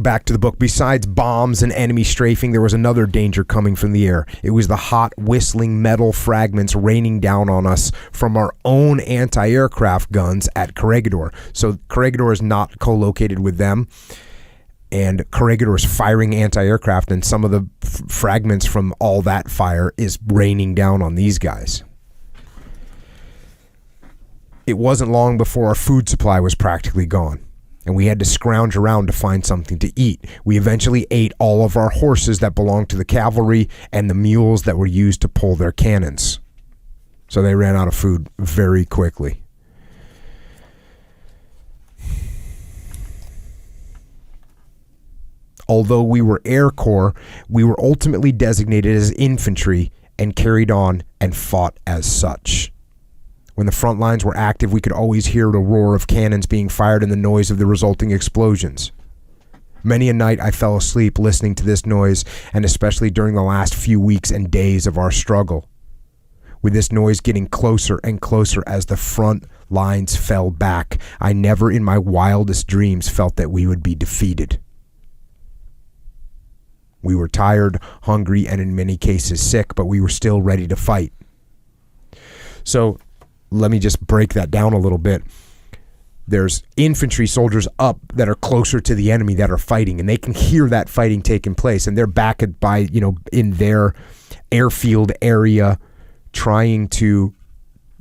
Back to the book. Besides bombs and enemy strafing, there was another danger coming from the air. It was the hot, whistling metal fragments raining down on us from our own anti-aircraft guns at Corregidor. So Corregidor is not co-located with them, and Corregidor is firing anti-aircraft, and some of the fragments from all that fire is raining down on these guys. It wasn't long before our food supply was practically gone, and we had to scrounge around to find something to eat. We eventually ate all of our horses that belonged to the cavalry and the mules that were used to pull their cannons. So they ran out of food very quickly. Although we were Air Corps, we were ultimately designated as infantry and carried on and fought as such. When the front lines were active, we could always hear the roar of cannons being fired and the noise of the resulting explosions. Many a night I fell asleep listening to this noise, and especially during the last few weeks and days of our struggle, with this noise getting closer and closer as the front lines fell back. I never in my wildest dreams felt that we would be defeated. We were tired, hungry, and in many cases sick, but we were still ready to fight. So let me just break that down a little bit. There's infantry soldiers up that are closer to the enemy that are fighting, and they can hear that fighting taking place, and they're back by, in their airfield area trying to,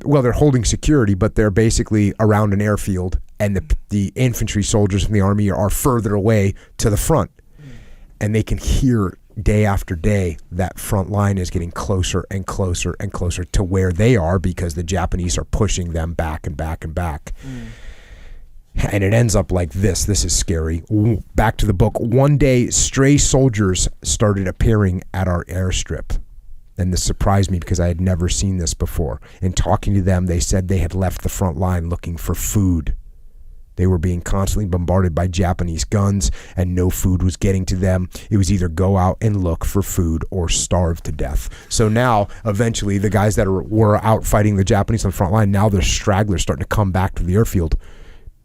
well, they're holding security, but they're basically around an airfield, and the infantry soldiers from the army are further away to the front, and they can hear day after day that front line is getting closer and closer and closer to where they are, because the Japanese are pushing them back and back and back. And it ends up like this. This is scary. Back to the book. One day, stray soldiers started appearing at our airstrip, and this surprised me because I had never seen this before. In talking to them, they said they had left the front line looking for food. They were being constantly bombarded by Japanese guns, and no food was getting to them. It was either go out and look for food or starve to death. So now, eventually, the guys that were out fighting the Japanese on the front line, now they're stragglers starting to come back to the airfield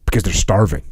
because they're starving.